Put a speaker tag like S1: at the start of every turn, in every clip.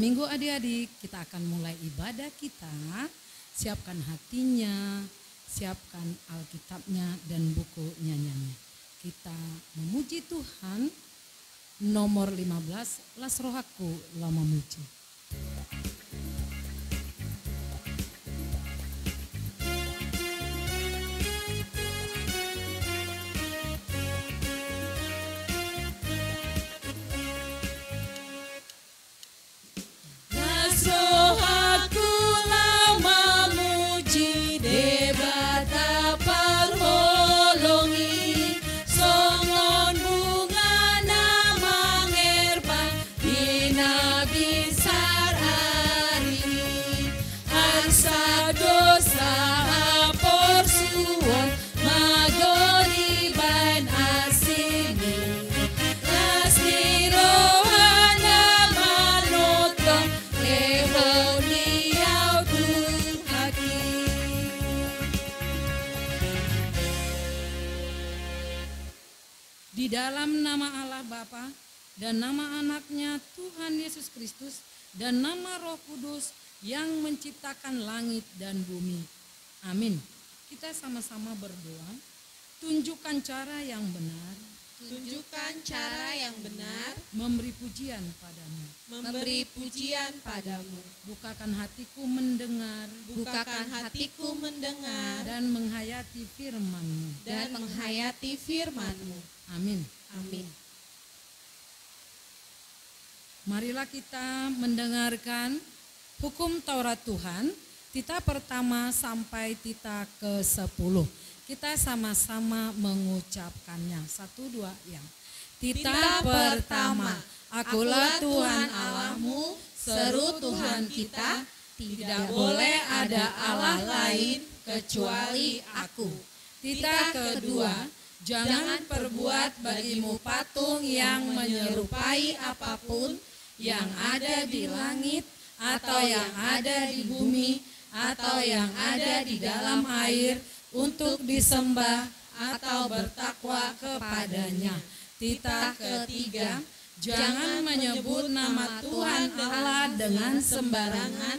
S1: Minggu adik-adik kita akan mulai ibadah kita. Siapkan hatinya, siapkan Alkitabnya dan buku nyanyiannya. Kita memuji Tuhan. Nomor 15, las rohaku la memuji. Di dalam nama Allah Bapa dan nama anaknya Tuhan Yesus Kristus dan nama Roh Kudus yang menciptakan langit dan bumi. Amin. Kita sama-sama berdoa. Tunjukkan cara yang benar.
S2: Tunjukkan cara yang benar.
S1: Memberi pujian padamu.
S2: Memberi pujian padamu.
S1: Bukakan hatiku mendengar.
S2: Bukakan hatiku mendengar.
S1: Dan menghayati firman-Mu.
S2: Dan menghayati firman-Mu.
S1: Amin.
S2: Amin.
S1: Marilah kita mendengarkan hukum Taurat Tuhan, tita pertama sampai tita ke-10. Kita sama-sama mengucapkannya. 1, 2, yang. Tita pertama, akulah Tuhan Allahmu, seru Tuhan kita, tidak boleh ada Allah lain kecuali aku. Tita kedua, jangan perbuat bagimu patung yang menyerupai apapun yang ada di langit atau yang ada di bumi atau yang ada di dalam air untuk disembah atau bertakwa kepadanya. Tita ketiga, jangan menyebut nama Tuhan Allah dengan sembarangan,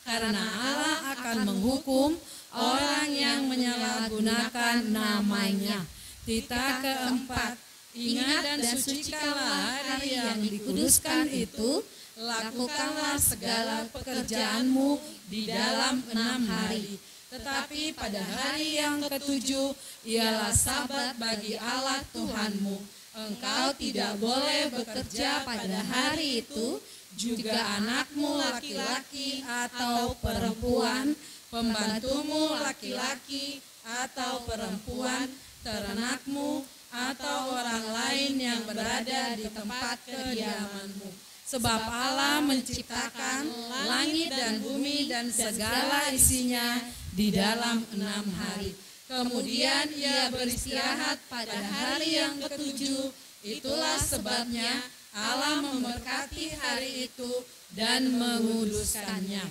S1: karena Allah akan menghukum orang yang menyalahgunakan namanya. Tita keempat, ingat dan sucikanlah hari yang dikuduskan itu, lakukanlah segala pekerjaanmu di dalam 6 hari. Tetapi pada hari yang ke-7 ialah sabat bagi Allah Tuhanmu. Engkau tidak boleh bekerja pada hari itu, juga anakmu laki-laki atau perempuan, pembantumu laki-laki atau perempuan, ternakmu atau orang lain yang berada di tempat kediamanmu. Sebab Allah menciptakan langit dan bumi dan segala isinya di dalam 6 hari. Kemudian ia beristirahat pada hari yang ke-7. Itulah sebabnya Allah memberkati hari itu dan menguduskannya.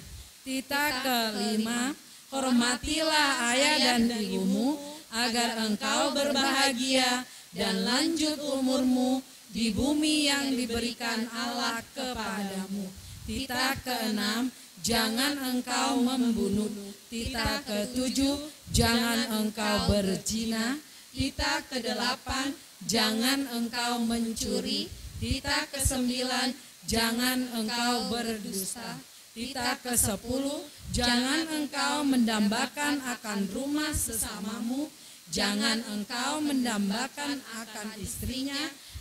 S1: Tita kelima, hormatilah ayah dan ibumu agar engkau berbahagia dan lanjut umurmu di bumi yang diberikan Allah kepadamu. Tita keenam, jangan engkau membunuh. Tita ke-7, jangan engkau berzina. Tita ke-8, jangan engkau mencuri. Tita ke-9, jangan engkau berdusta. Tita ke-10, jangan engkau mendambakan akan rumah sesamamu. Jangan engkau mendambakan akan istrinya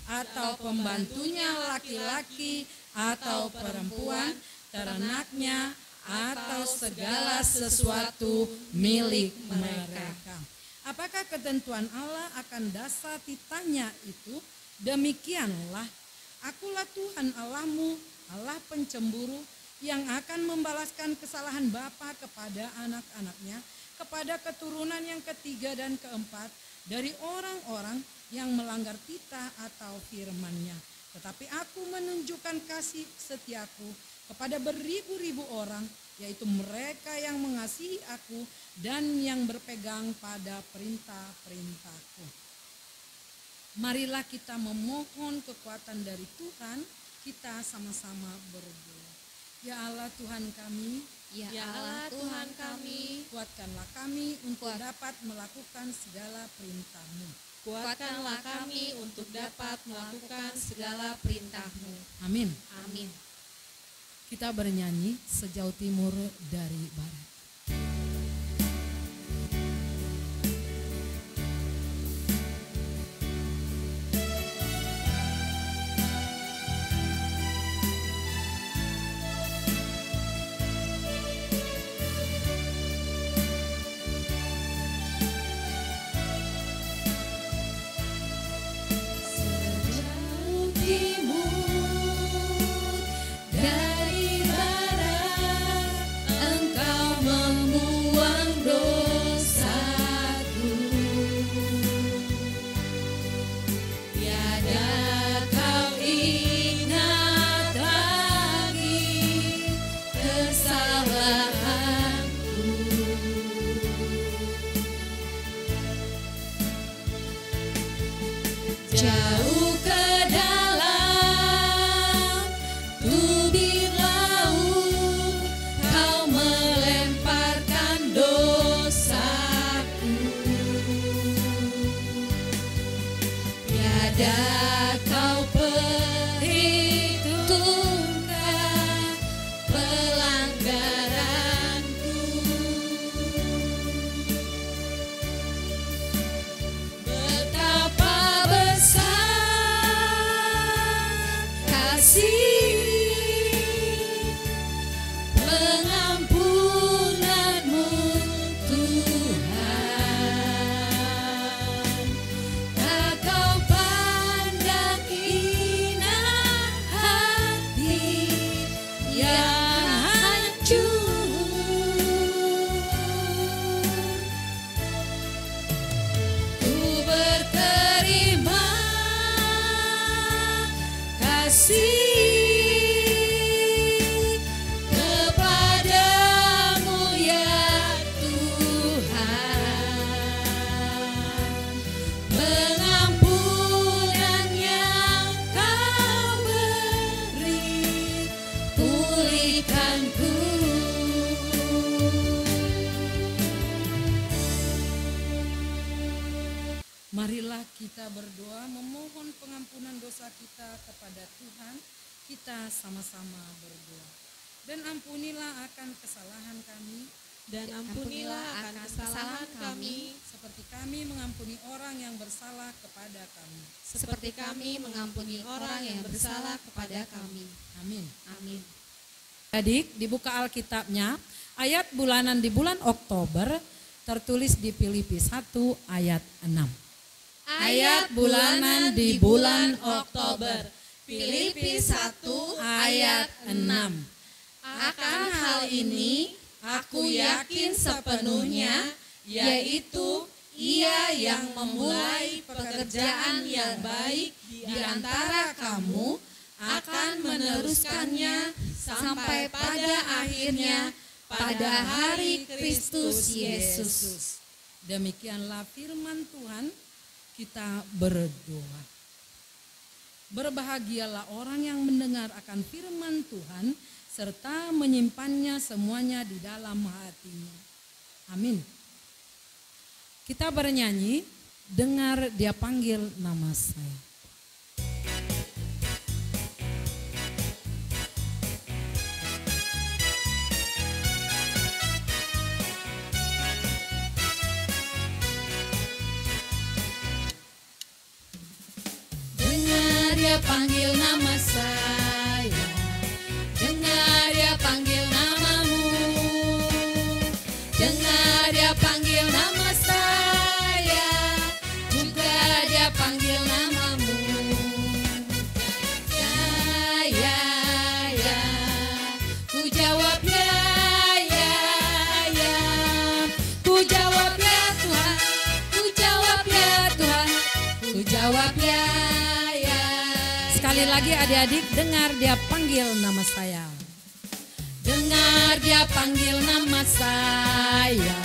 S1: atau pembantunya laki-laki atau perempuan, ternaknya atau segala sesuatu milik mereka. Apakah ketentuan Allah akan dasar titanya itu? Demikianlah, akulah Tuhan Allahmu, Allah pencemburu, yang akan membalaskan kesalahan bapa kepada anak-anaknya, kepada keturunan yang ketiga dan keempat dari orang-orang yang melanggar titah atau firman-Nya. Tetapi aku menunjukkan kasih setiaku kepada beribu-ribu orang, yaitu mereka yang mengasihi aku dan yang berpegang pada perintah-perintahku. Marilah kita memohon kekuatan dari Tuhan, kita sama-sama berdoa. Ya Allah Tuhan kami,
S2: Ya Allah Tuhan kami,
S1: kuatkanlah kami untuk dapat melakukan segala perintah-Mu.
S2: kuatkanlah kami untuk dapat melakukan segala perintah-Mu.
S1: Amin.
S2: Amin.
S1: Kita bernyanyi sejauh timur dari barat.
S2: Jauh ke dalam tubir laut, Kau melemparkan dosaku. Tiada Kau perhitungkan pelanggaranku. Betapa pengampunanmu Tuhan, tak Kau pandang hina hati yang hancur. Ku berterima kasih
S1: Marilah kita berdoa memohon pengampunan dosa kita kepada Tuhan. Kita sama-sama berdoa. Dan ampunilah akan kesalahan kami,
S2: dan ampunilah akan kesalahan kami,
S1: seperti kami mengampuni orang yang bersalah kepada kami.
S2: seperti kami mengampuni orang yang bersalah kepada kami.
S1: Amin.
S2: Amin.
S1: Adik, dibuka Alkitabnya, ayat bulanan di bulan Oktober tertulis di Filipi 1 ayat 6.
S2: Ayat bulanan di bulan Oktober, Filipi 1 ayat 6. Akan hal ini aku yakin sepenuhnya, yaitu Ia yang memulai pekerjaan yang baik di antara kamu akan meneruskannya sampai pada akhirnya pada hari Kristus Yesus.
S1: Demikianlah firman Tuhan. Kita berdoa. Berbahagialah orang yang mendengar akan firman Tuhan serta menyimpannya semuanya di dalam hatinya. Amin. Kita bernyanyi, dengar Dia panggil nama saya.
S2: Dia panggil nama saya, dengar Dia panggil namamu, dengar Dia panggil nama saya, juga Dia panggil namamu. Ya, ku jawab ya, ku jawab ya Tuhan, ku jawab ya Tuhan, ku jawab ya.
S1: Sekali lagi adik-adik, dengar Dia panggil nama saya.
S2: Dengar Dia panggil nama saya,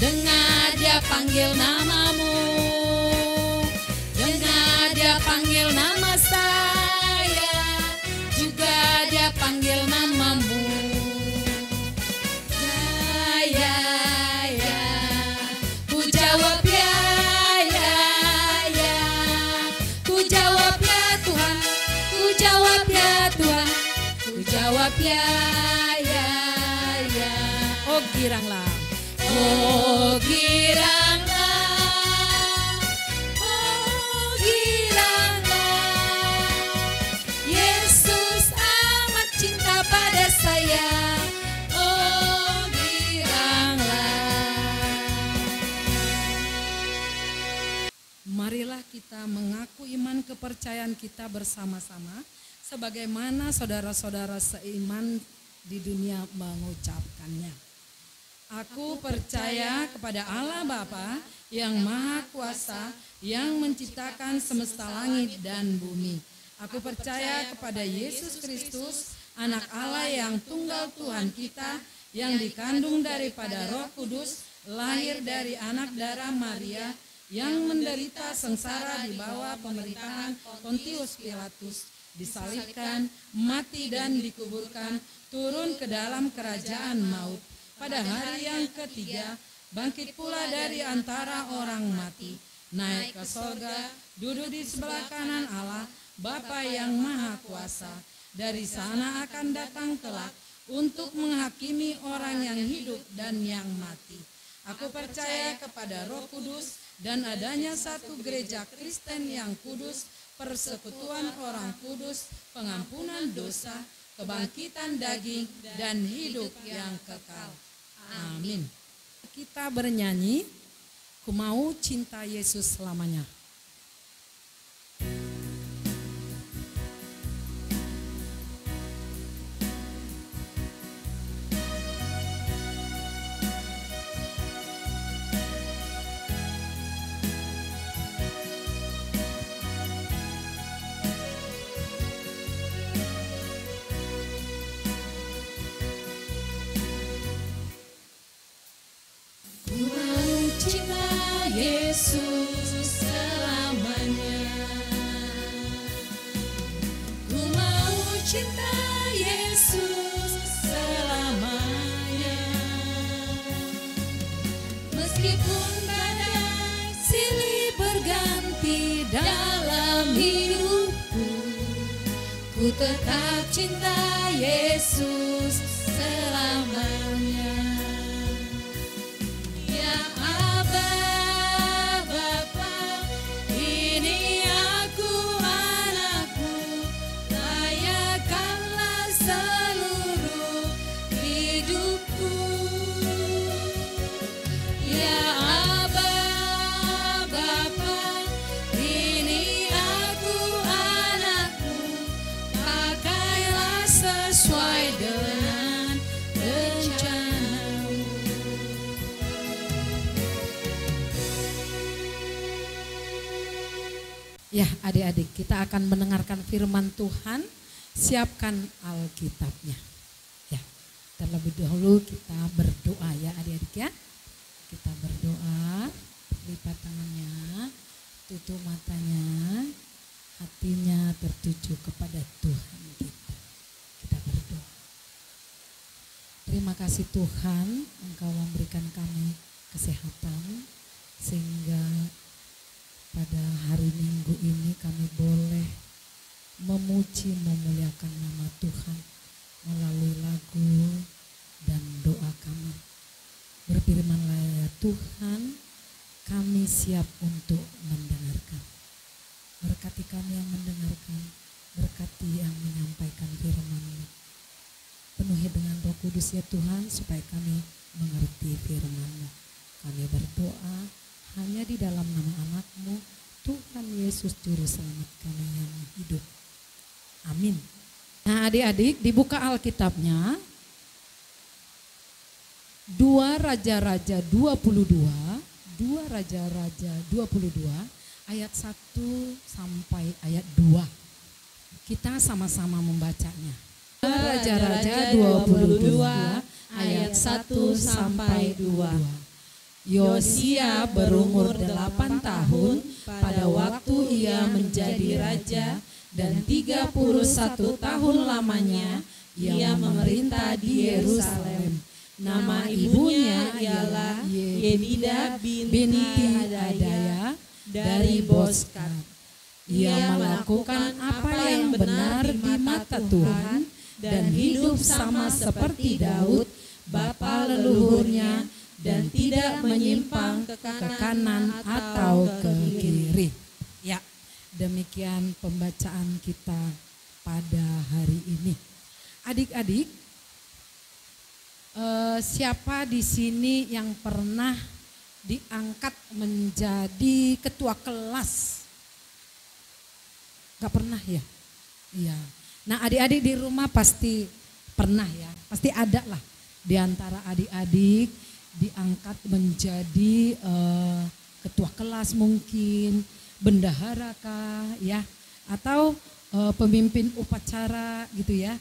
S2: dengar Dia panggil namamu, dengar Dia panggil nama saya, juga Dia panggil namamu. ya, ya, ya.
S1: Oh giranglah.
S2: Oh giranglah, oh giranglah, Yesus amat cinta pada saya. Oh giranglah.
S1: Marilah kita mengaku iman kepercayaan kita bersama-sama sebagaimana saudara-saudara seiman di dunia mengucapkannya. Aku percaya kepada Allah Bapa yang Maha Kuasa yang menciptakan semesta langit dan bumi. Aku percaya kepada Yesus Kristus, anak Allah yang tunggal Tuhan kita, yang dikandung daripada Roh Kudus, lahir dari anak darah Maria, yang menderita sengsara di bawah pemerintahan Pontius Pilatus, disalibkan, mati dan dikuburkan, turun ke dalam kerajaan maut. Pada hari yang ketiga, bangkit pula dari antara orang mati, naik ke sorga, duduk di sebelah kanan Allah, Bapa yang Maha Kuasa. Dari sana akan datang kelak untuk menghakimi orang yang hidup dan yang mati. Aku percaya kepada Roh Kudus dan adanya satu gereja Kristen yang kudus, persekutuan orang kudus, pengampunan dosa, kebangkitan daging, dan hidup yang kekal. Amin. Kita bernyanyi, ku mau cinta Yesus selamanya.
S2: Yesus selamanya. Ku mau cinta Yesus selamanya. Meskipun badai silih berganti dalam hidupku, ku tetap cinta Yesus selamanya. Ya Aba, Bapa, ini aku anakmu, layakkanlah seluruh hidupku. Ya Aba, Bapa, ini aku anakmu, pakailah sesuai dengan rencanamu.
S1: Ya adik-adik, kita akan mendengarkan firman Tuhan. Siapkan Alkitabnya. Ya, terlebih dahulu kita berdoa ya adik-adik ya. Kita berdoa, lipat tangannya, tutup matanya, hatinya tertuju kepada Tuhan kita. Kita berdoa. Terima kasih Tuhan, Engkau memberikan kami kesehatan sehingga pada hari Minggu ini kami boleh memuji, memuliakan nama Tuhan melalui lagu dan doa kami. Berfirmanlah ya Tuhan, kami siap untuk mendengarkan. Berkati kami yang mendengarkan, berkati yang menyampaikan firman-Mu. Penuhi dengan Roh Kudus ya Tuhan, supaya kami mengerti firman-Mu. Kami berdoa hanya di dalam nama anak-Mu, Tuhan Yesus Juru Selamat kami yang hidup. Amin. Nah adik-adik, dibuka Alkitabnya, 2 Raja-Raja 22, 2 Raja-Raja 22, ayat 1 sampai ayat 2. Kita sama-sama membacanya. 2 Raja-Raja 22, ayat 1 sampai 2. Yosia berumur 8 tahun pada waktu ia menjadi raja, dan 31 tahun lamanya ia memerintah di Yerusalem. Nama ibunya ialah Yedida binti Adaya dari Boskat. Ia melakukan apa yang benar di mata Tuhan
S2: dan hidup sama seperti Daud, bapa leluhurnya, dan tidak menyimpang ke kanan atau ke kiri.
S1: Ya, demikian pembacaan kita pada hari ini. Adik-adik, siapa di sini yang pernah diangkat menjadi ketua kelas? Gak pernah ya? Iya. Nah, adik-adik di rumah pasti pernah ya, pasti ada lah di antara adik-adik diangkat menjadi ketua kelas mungkin, bendahara kah ya, atau pemimpin upacara gitu ya.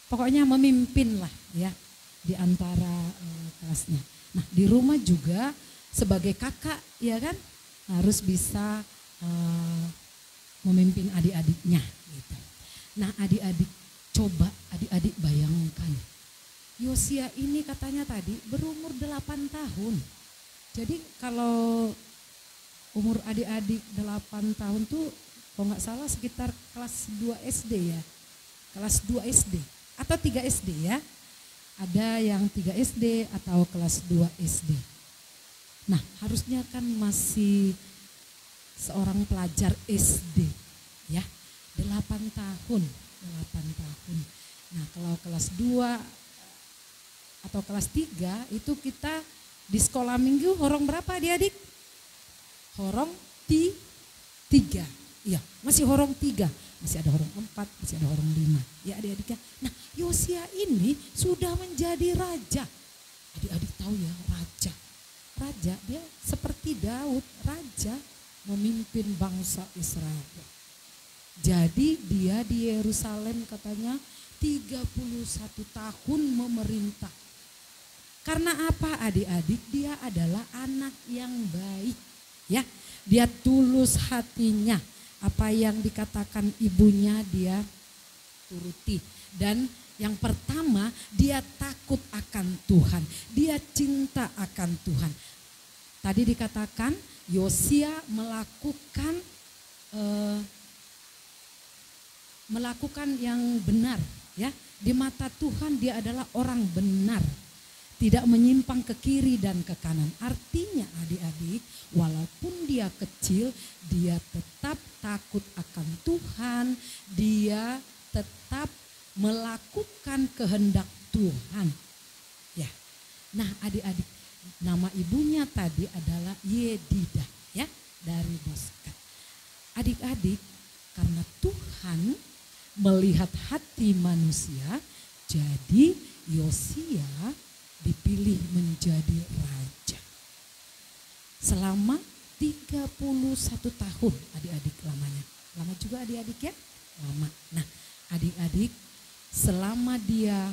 S1: Pokoknya memimpin lah ya di antara kelasnya. Nah, di rumah juga sebagai kakak ya kan harus bisa memimpin adik-adiknya gitu. Nah, adik-adik coba adik-adik bayangkan. Yosia ini katanya tadi berumur 8 tahun. Jadi kalau umur adik-adik 8 tahun tuh kalau nggak salah sekitar kelas 2 SD ya. Kelas 2 SD atau 3 SD ya. Ada yang 3 SD atau kelas 2 SD. Nah, harusnya kan masih seorang pelajar SD ya. 8 tahun. Nah, kalau kelas 2 atau kelas 3 itu kita di sekolah minggu horong berapa adik-adik? Horong 3. Iya, masih horong 3. Masih ada horong 4, masih ada horong 5. Ya adik-adik ya. Nah, Yosia ini sudah menjadi raja. Adik-adik tahu ya, raja. Raja, dia seperti Daud, raja memimpin bangsa Israel. Jadi dia di Yerusalem katanya 31 tahun memerintah. Karena apa adik-adik? Dia adalah anak yang baik. Ya, dia tulus hatinya. Apa yang dikatakan ibunya dia turuti. Dan yang pertama, dia takut akan Tuhan. Dia cinta akan Tuhan. Tadi dikatakan Yosia melakukan yang benar ya. Di mata Tuhan dia adalah orang benar. Tidak menyimpang ke kiri dan ke kanan. Artinya adik-adik, walaupun dia kecil, dia tetap takut akan Tuhan. Dia tetap melakukan kehendak Tuhan. Ya. Nah, adik-adik, nama ibunya tadi adalah Yedidah ya, dari Boskat. Adik-adik, karena Tuhan melihat hati manusia, jadi Yosia dipilih menjadi raja. Selama 31 tahun adik-adik lamanya. Lama juga adik-adik ya? Lama. Nah, adik-adik selama dia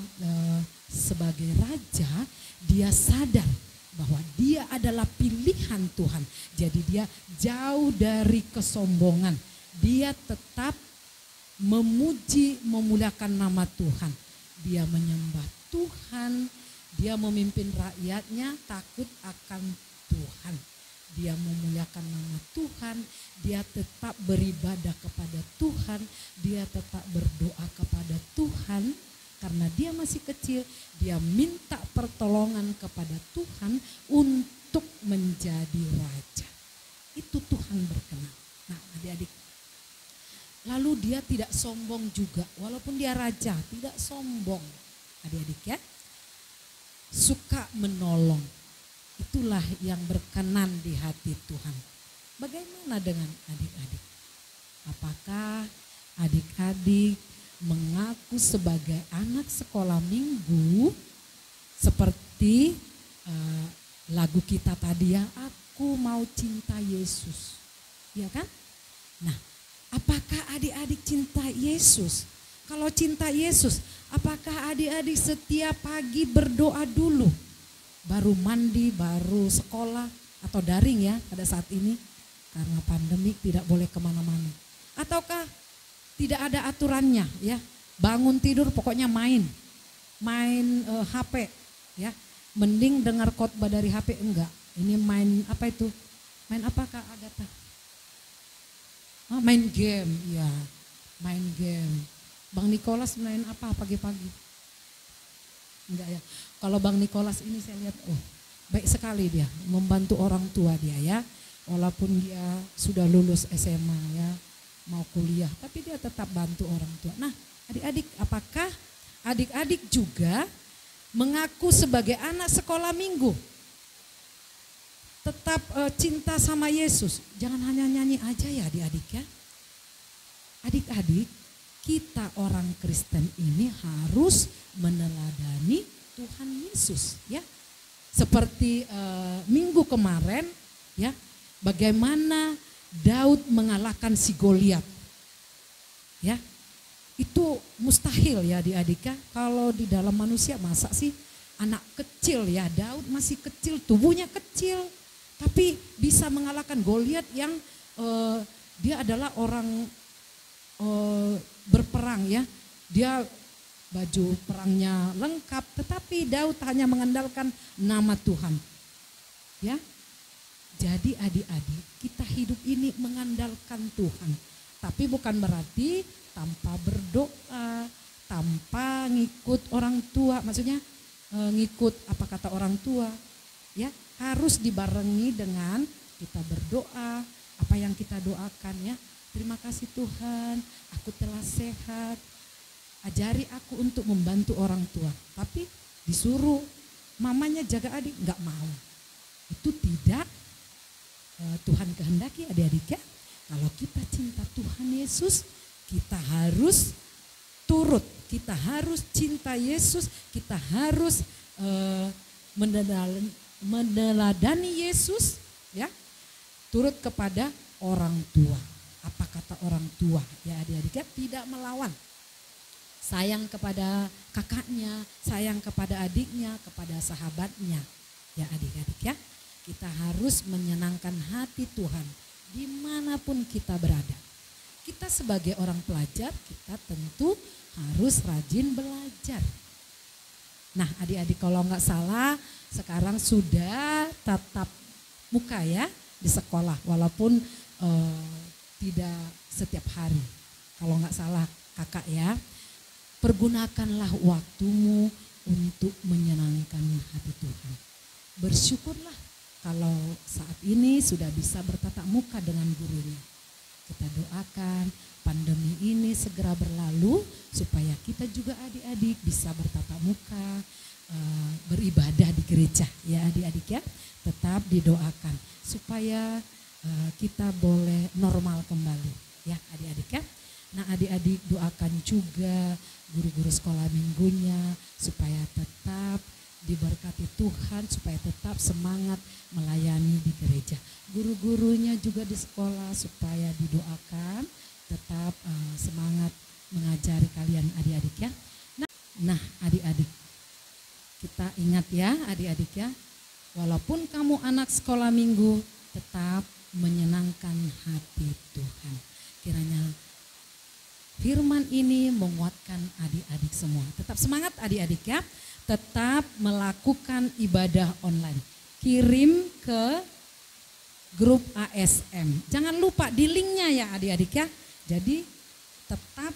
S1: sebagai raja, dia sadar bahwa dia adalah pilihan Tuhan. Jadi dia jauh dari kesombongan. Dia tetap memuji, memuliakan nama Tuhan. Dia menyembah Tuhan. Dia memimpin rakyatnya takut akan Tuhan. Dia memuliakan nama Tuhan. Dia tetap beribadah kepada Tuhan. Dia tetap berdoa kepada Tuhan. Karena dia masih kecil, dia minta pertolongan kepada Tuhan untuk menjadi raja. Itu Tuhan berkenan. Nah, adik-adik. Lalu dia tidak sombong juga. Walaupun dia raja, tidak sombong. Adik-adik ya. Suka menolong. Itulah yang berkenan di hati Tuhan. Bagaimana dengan adik-adik? Apakah adik-adik mengaku sebagai anak sekolah minggu seperti lagu kita tadi ya, aku mau cinta Yesus. Ya kan? Nah, apakah adik-adik cinta Yesus? Kalau cinta Yesus, apakah adik-adik setiap pagi berdoa dulu? Baru mandi, baru sekolah atau daring ya pada saat ini? Karena pandemi tidak boleh kemana-mana. Ataukah tidak ada aturannya ya? Bangun tidur pokoknya main HP ya. Mending dengar khotbah dari HP enggak. Ini main apa itu? Main apa Kak Agatha? Main game ya, main game. Bang Nikolas main apa pagi-pagi? Enggak ya. Kalau Bang Nikolas ini saya lihat, baik sekali dia membantu orang tua dia ya. Walaupun dia sudah lulus SMA ya, mau kuliah, tapi dia tetap bantu orang tua. Nah, adik-adik, apakah adik-adik juga mengaku sebagai anak sekolah minggu? Tetap cinta sama Yesus. Jangan hanya nyanyi aja ya adik-adik ya. Adik-adik, kita orang Kristen ini harus meneladani Tuhan Yesus ya. Seperti minggu kemarin ya, bagaimana Daud mengalahkan si Goliat. Ya. Itu mustahil ya adik-adik ya. Kalau di dalam manusia masa sih anak kecil ya, Daud masih kecil, tubuhnya kecil, tapi bisa mengalahkan Goliat yang dia adalah orang berperang ya. Dia baju perangnya lengkap, tetapi Daud hanya mengandalkan nama Tuhan. Ya. Jadi adik-adik, kita hidup ini mengandalkan Tuhan. Tapi bukan berarti tanpa berdoa, tanpa ngikut orang tua, maksudnya ngikut apa kata orang tua. Ya, harus dibarengi dengan kita berdoa, apa yang kita doakan ya. Terima kasih Tuhan, aku telah sehat. Ajari aku untuk membantu orang tua. Tapi disuruh mamanya jaga adik, enggak mau. Itu tidak Tuhan kehendaki adik-adik ya. Kalau kita cinta Tuhan Yesus, kita harus turut, kita harus cinta Yesus, kita harus meneladani Yesus ya. Turut kepada orang tua. Apa kata orang tua ya adik-adik ya, tidak melawan. Sayang kepada kakaknya, sayang kepada adiknya, kepada sahabatnya ya adik-adik ya. Kita harus menyenangkan hati Tuhan dimanapun kita berada. Kita sebagai orang pelajar, kita tentu harus rajin belajar. Nah adik-adik, kalau nggak salah sekarang sudah tatap muka ya di sekolah, walaupun tidak setiap hari. Kalau nggak salah kakak ya, pergunakanlah waktumu untuk menyenangkan hati Tuhan. Bersyukurlah kalau saat ini sudah bisa bertatap muka dengan gurunya. Kita doakan pandemi ini segera berlalu supaya kita juga adik-adik bisa bertatap muka, beribadah di gereja ya adik-adik ya. Tetap didoakan supaya kita boleh normal kembali ya adik-adik ya. Nah adik-adik doakan juga guru-guru sekolah minggunya supaya tetap diberkati Tuhan, supaya tetap semangat melayani di gereja. Guru-gurunya juga di sekolah supaya didoakan tetap semangat mengajari kalian adik-adik ya. Nah adik-adik, kita ingat ya adik-adik ya, walaupun kamu anak sekolah minggu, tetap menyenangkan hati Tuhan. Kiranya firman ini menguatkan adik-adik semua. Tetap semangat adik-adik ya. Tetap melakukan ibadah online. Kirim ke grup ASM. Jangan lupa di linknya ya adik-adik ya. Jadi tetap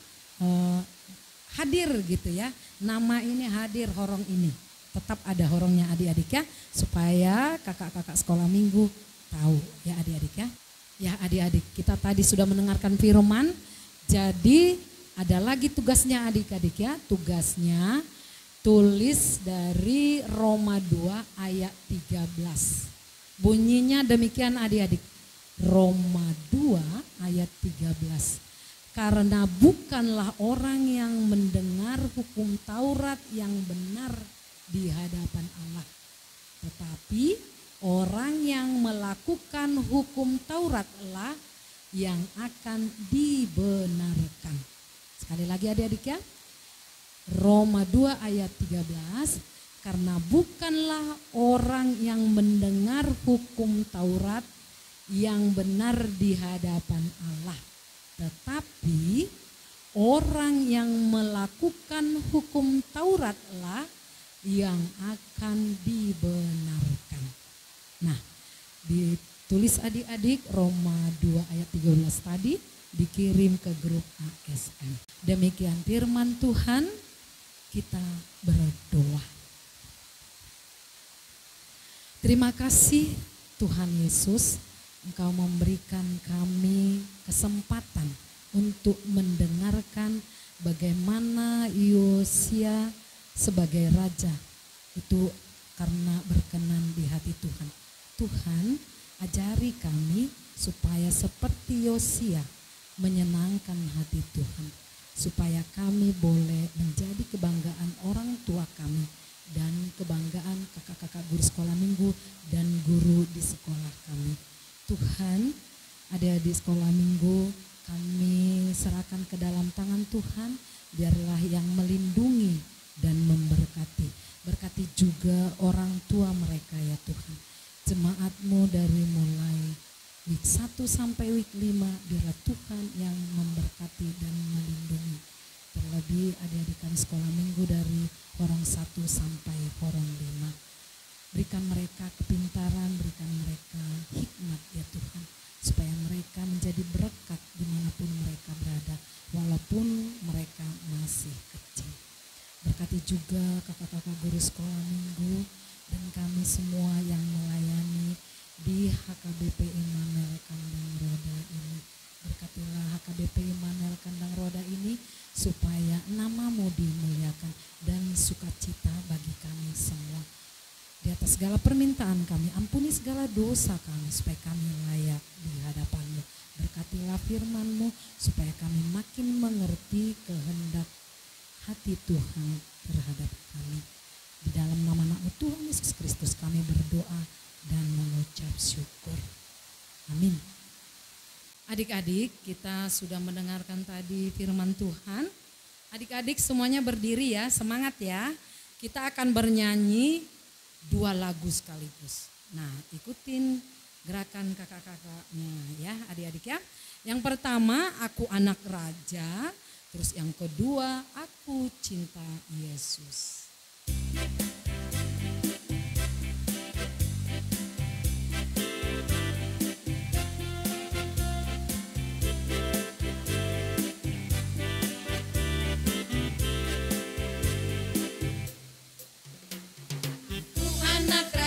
S1: hadir gitu ya. Nama ini hadir, horong ini. Tetap ada horongnya adik-adik ya. Supaya kakak-kakak sekolah minggu tahu ya adik-adik ya. Ya adik-adik, kita tadi sudah mendengarkan firman. Jadi ada lagi tugasnya adik-adik ya. Tugasnya tulis dari Roma 2 ayat 13. Bunyinya demikian adik-adik. Roma 2 ayat 13. Karena bukanlah orang yang mendengar hukum Taurat yang benar di hadapan Allah, tetapi orang yang melakukan hukum Tauratlah yang akan dibenarkan. Sekali lagi adik-adik ya. Roma 2 ayat 13, karena bukanlah orang yang mendengar hukum Taurat yang benar di hadapan Allah, tetapi orang yang melakukan hukum Tauratlah yang akan dibenarkan. Nah, ditulis adik-adik Roma 2 ayat 13 tadi, dikirim ke grup ASM. Demikian firman Tuhan, kita berdoa. Terima kasih Tuhan Yesus, Engkau memberikan kami kesempatan untuk mendengarkan bagaimana Yosia sebagai raja itu karena berkenan di hati Tuhan. Tuhan, ajari kami supaya seperti Yosia menyenangkan hati Tuhan, supaya kami boleh menjadi kebanggaan orang tua kami dan kebanggaan kakak-kakak guru sekolah minggu dan guru di sekolah kami. Tuhan, adik-adik sekolah minggu kami serahkan ke dalam tangan Tuhan, biarlah yang melindungi dan memberkati. Berkati juga orang tua mereka ya Tuhan. Jemaat-Mu dari mulai week 1 sampai week 5, biarlah Tuhan yang memberkati dan melindungi. Terlebih adik-adik kami sekolah minggu dari horong 1 sampai horong 5. Berikan mereka kepintaran, berikan mereka hikmat ya Tuhan, supaya mereka menjadi berkat dimanapun mereka berada, walaupun mereka masih kecil. Berkati juga kakak-kakak guru sekolah minggu dan kami semua yang melayani di HKBP Immanuel Kandang Roda ini. Berkatilah HKBP Immanuel Kandang Roda ini supaya nama-Mu dimuliakan dan sukacita bagi kami semua. Di atas segala permintaan kami, ampuni segala dosa kami supaya kami layak di hadapan-Mu. Berkatilah firman-Mu supaya kami makin mengerti kehendak hati Tuhan terhadap kami. Di dalam nama anak-Mu Tuhan Yesus Kristus kami berdoa dan mengucap syukur. Amin. Adik-adik, kita sudah mendengarkan tadi firman Tuhan. Adik-adik semuanya berdiri ya, semangat ya. Kita akan bernyanyi 2 lagu sekaligus. Nah, ikutin gerakan kakak-kakaknya ya adik-adik ya. Yang pertama, Aku Anak Raja. Terus yang kedua, Aku Cinta Yesus.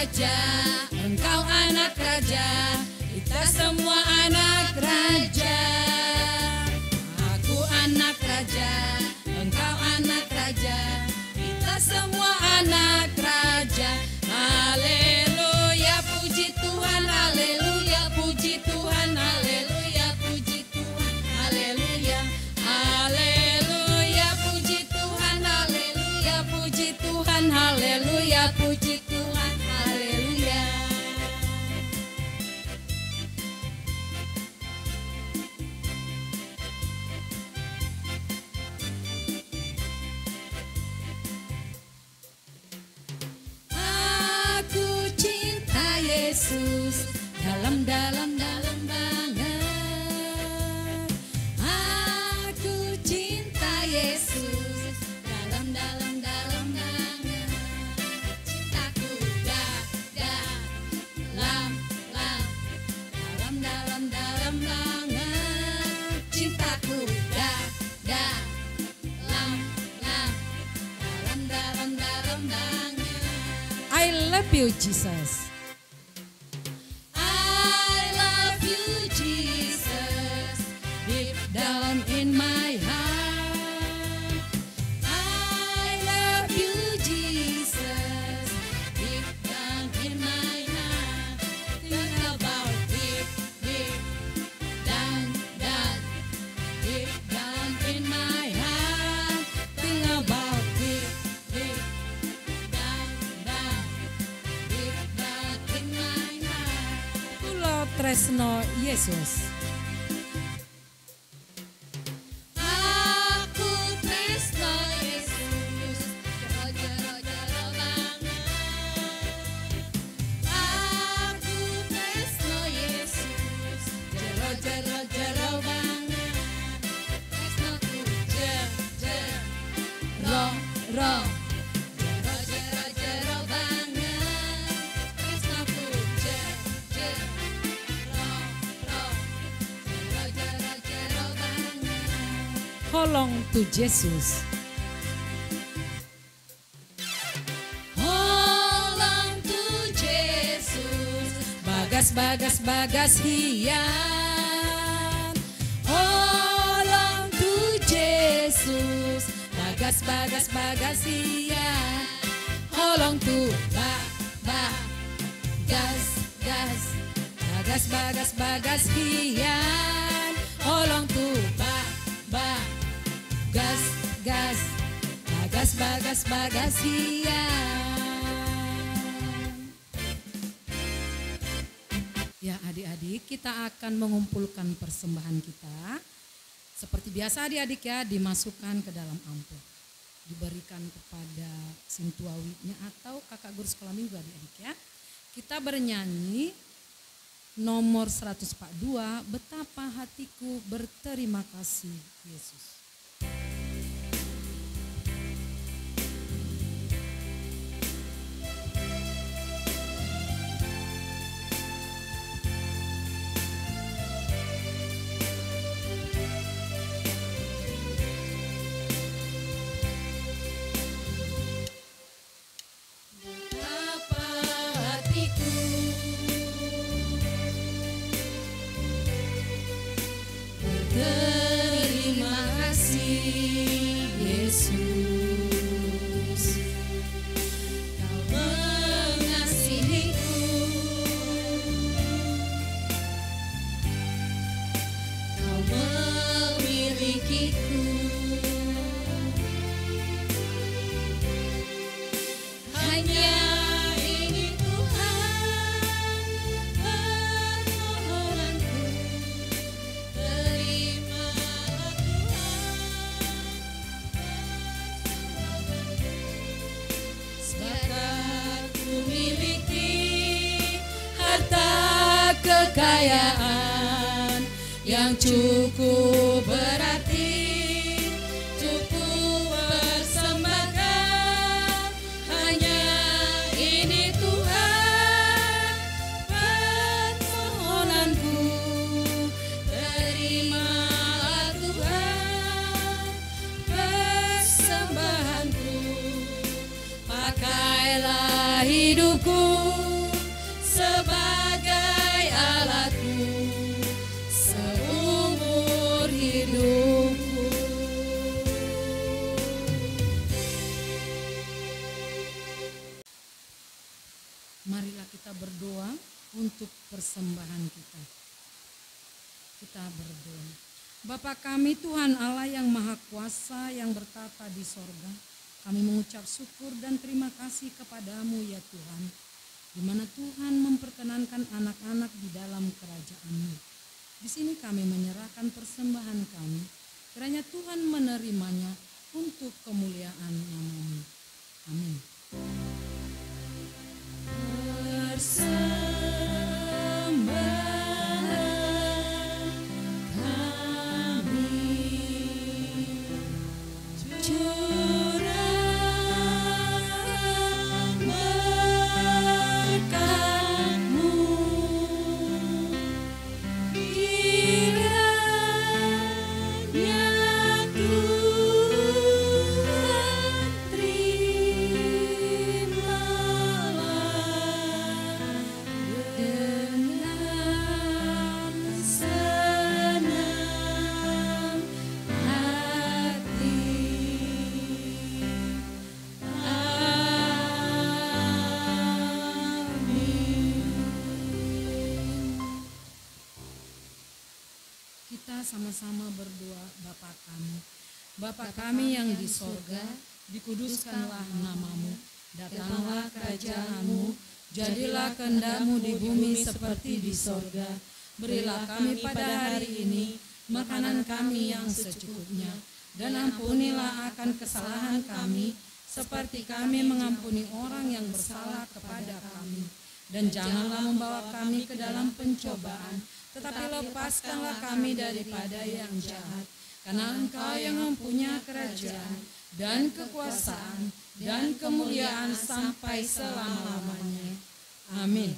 S2: Raja, Engkau anak raja, kita semua anak raja. Aku anak raja, Engkau anak raja, kita semua anak raja. Haleluya, puji Tuhan, haleluya, puji Tuhan, haleluya, puji Tuhan, haleluya, haleluya, puji Tuhan, haleluya, puji Tuhan, haleluya, puji Tuhan. Yesus dalam banget. Aku cinta Yesus dalam banget. Cintaku dalam banget. Cintaku dalam banget.
S1: I love you Jesus.
S2: Down in my heart, I love you, Jesus. Deep down in my heart, think about deep down, deep down in my heart, think about deep down, deep down in my heart.
S1: Kulo tresno Yesus. Hold on to Jesus. Hold on to Jesus. Bagas hian. Hold on to Jesus. Bagas hian. Hold on to bagas hian. Hold on to bagas hian. Ya adik-adik, kita akan mengumpulkan persembahan kita. Seperti biasa adik-adik ya, dimasukkan ke dalam amplop. Diberikan kepada sintuawinya atau kakak guru sekolah minggu adik-adik ya. Kita bernyanyi nomor 142, betapa hatiku berterima kasih Yesus. Terima kasih Yesus, Kau mengasihiku, Kau memilikiku, hanya ini Tuhan permohonanku. Kekayaan yang cukup berarti, cukup persembahkan, hanya ini Tuhan permohonanku. Terimalah Tuhan persembahanku, pakailah hidupku sebagai alatku seumur hidupku. Marilah kita berdoa untuk persembahan kita. Kita berdoa. Bapa kami Tuhan Allah yang Maha Kuasa yang bertata di sorga, kami mengucap syukur dan terima kasih kepadamu ya Tuhan, di mana Tuhan memperkenankan anak-anak di dalam kerajaan-Mu. Di sini kami menyerahkan persembahan kami, kiranya Tuhan menerimanya untuk kemuliaan nama-Mu. Amin. Persembahan kami sama-sama berdoa. Bapa kami yang di sorga, dikuduskanlah nama-Mu, datanglah kerajaan-Mu, jadilah kehendak-Mu di bumi seperti di sorga. Berilah kami pada hari ini makanan kami yang secukupnya, dan ampunilah akan kesalahan kami, seperti kami mengampuni orang yang bersalah kepada kami. Dan janganlah membawa kami ke dalam pencobaan, tetapi lepaskanlah kami daripada yang jahat. Karena Engkau yang mempunyai kerajaan dan kekuasaan dan kemuliaan sampai selama-lamanya. Amin.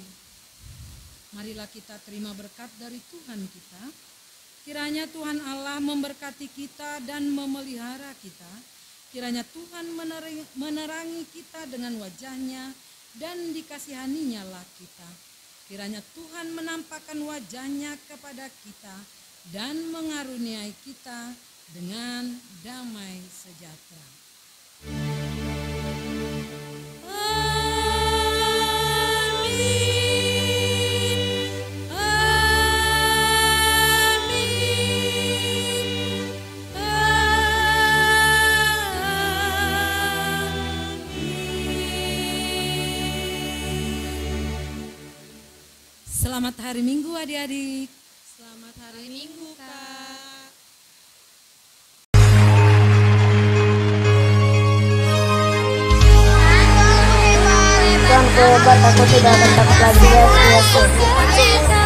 S1: Marilah kita terima berkat dari Tuhan kita. Kiranya Tuhan Allah memberkati kita dan memelihara kita. Kiranya Tuhan menerangi kita dengan wajah-Nya dan dikasihani-Nya lah kita. Kiranya Tuhan menampakkan wajah-Nya kepada kita dan mengaruniai kita dengan damai sejahtera. Selamat hari Minggu adik-adik.
S2: Selamat hari Minggu, Kak.
S3: Tuhan hebat, aku tidak akan takut lagi ya Yesus.